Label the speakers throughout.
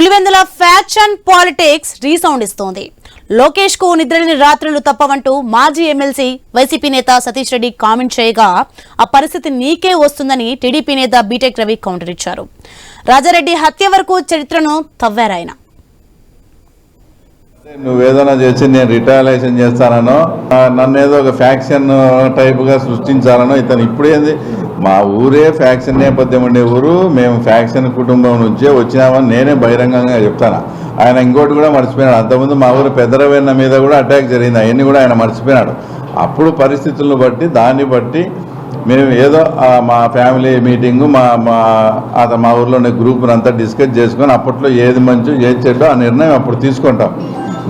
Speaker 1: Pulivendula faction politics resound ఇస్తోంది. లోకేష్ కు నిద్రలేని రాత్రులు తప్పవంటూ మాజీ ఎమ్మెల్సీ వైసీపీ నేత సతీష్ రెడ్డి కామెంట్ చేయగా ఆ పరిస్థితి నీకే వస్తుందని టీడీపీ నేత బీటెక్ రవి కౌంటర్ ఇచ్చారు. రాజారెడ్డి హత్య వరకు చరిత్రను తవ్వారాయన.
Speaker 2: నువ్వేదైనా చేసి నేను రిటాలియేషన్ చేస్తానో నన్ను ఏదో ఒక ఫ్యాక్షన్ టైప్గా సృష్టించాలనో ఇతను ఇప్పుడేంది మా ఊరే ఫ్యాక్షన్ నేపథ్యం ఉండే ఊరు, మేము ఫ్యాక్షన్ కుటుంబం నుంచే వచ్చినామని నేనే బహిరంగంగా చెప్తాను. ఆయన ఇంకోటి కూడా మర్చిపోయినాడు. అంతకుముందు మా ఊరు పెద్దరవేన్న మీద కూడా అటాక్ జరిగింది, అవన్నీ కూడా ఆయన మర్చిపోయినాడు. అప్పుడు పరిస్థితులను బట్టి దాన్ని బట్టి మేము ఏదో మా ఫ్యామిలీ మీటింగు మా ఊర్లో ఉన్న గ్రూప్ని అంతా డిస్కస్ చేసుకొని అప్పట్లో ఏది మంచి ఏది చెడ్డో ఆ నిర్ణయం అప్పుడు తీసుకుంటాం.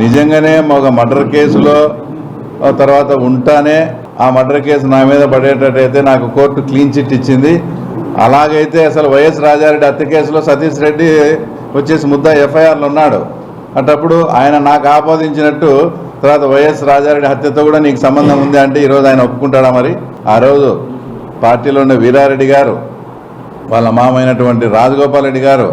Speaker 2: నిజంగానే ఒక మర్డర్ కేసులో తర్వాత ఉంటానే ఆ మర్డర్ కేసు నా మీద పడేటట్టయితే నాకు కోర్టు క్లీన్ చిట్ ఇచ్చింది. అలాగైతే అసలు వైఎస్ రాజారెడ్డి హత్య కేసులో సతీష్ రెడ్డి వచ్చేసి ముద్దా ఎఫ్ఐఆర్లో ఉన్నాడు. అటప్పుడు ఆయన నాకు ఆపాదించినట్టు తర్వాత వైఎస్ రాజారెడ్డి హత్యతో కూడా నీకు సంబంధం ఉంది అంటే ఈరోజు ఆయన ఒప్పుకుంటాడా? మరి ఆ రోజు పార్టీలో ఉండే వీరారెడ్డి గారు, వాళ్ళ మామైనటువంటి రాజగోపాల్ రెడ్డి గారు,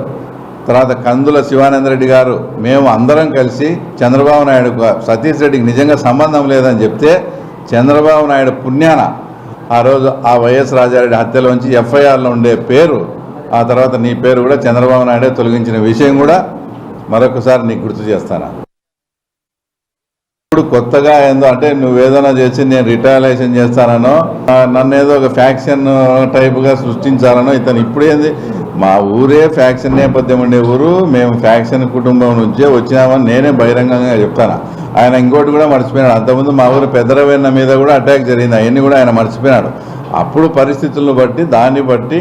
Speaker 2: తర్వాత కందుల శివానందరెడ్డి గారు, మేము అందరం కలిసి చంద్రబాబు నాయుడు సతీష్ రెడ్డికి నిజంగా సంబంధం లేదని చెప్తే చంద్రబాబు నాయుడు పుణ్యాన ఆ రోజు ఆ వైఎస్ రాజారెడ్డి హత్యలోంచి ఎఫ్ఐఆర్లో ఉండే పేరు ఆ తర్వాత నీ పేరు కూడా చంద్రబాబు నాయుడే తొలగించిన విషయం కూడా మరొకసారి నీకు గుర్తు చేస్తాను. ఇప్పుడు కొత్తగా ఏందో అంటే నువ్వేదైనా చేసి నేను రిటాలియేషన్ చేస్తానో నన్ను ఏదో ఒక ఫ్యాక్షన్ టైప్గా సృష్టించాలనో ఇతను ఇప్పుడేంది మా ఊరే ఫ్యాక్షన్ నేపథ్యం ఉండే ఊరు, మేము ఫ్యాక్షన్ కుటుంబం నుంచే వచ్చినామని నేనే బహిరంగంగా చెప్తాను. ఆయన ఇంకోటి కూడా మర్చిపోయినాడు. అంతకుముందు మా ఊరు పెద్దరవేన్న మీద కూడా అటాక్ జరిగింది, అవన్నీ కూడా ఆయన మర్చిపోయినాడు. అప్పుడు పరిస్థితులను బట్టి దాన్ని బట్టి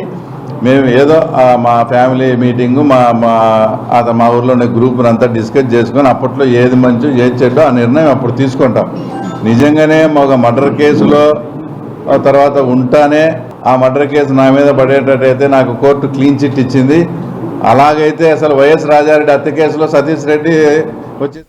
Speaker 2: మేము ఏదో మా ఫ్యామిలీ మీటింగు మా ఊర్లో ఉన్న గ్రూప్ని అంతా డిస్కస్ చేసుకొని అప్పట్లో ఏది మంచి ఏది చెడ్డో ఆ నిర్ణయం అప్పుడు తీసుకుంటాం. నిజంగానే ఒక మర్డర్ కేసులో తర్వాత ఉంటానే ఆ మర్డర్ కేసు నా మీద పడేటట్టయితే నాకు కోర్టు క్లీన్ చిట్ ఇచ్చింది. అలాగైతే అసలు వైఎస్ రాజారెడ్డి హత్య కేసులో సతీష్ రెడ్డి వచ్చి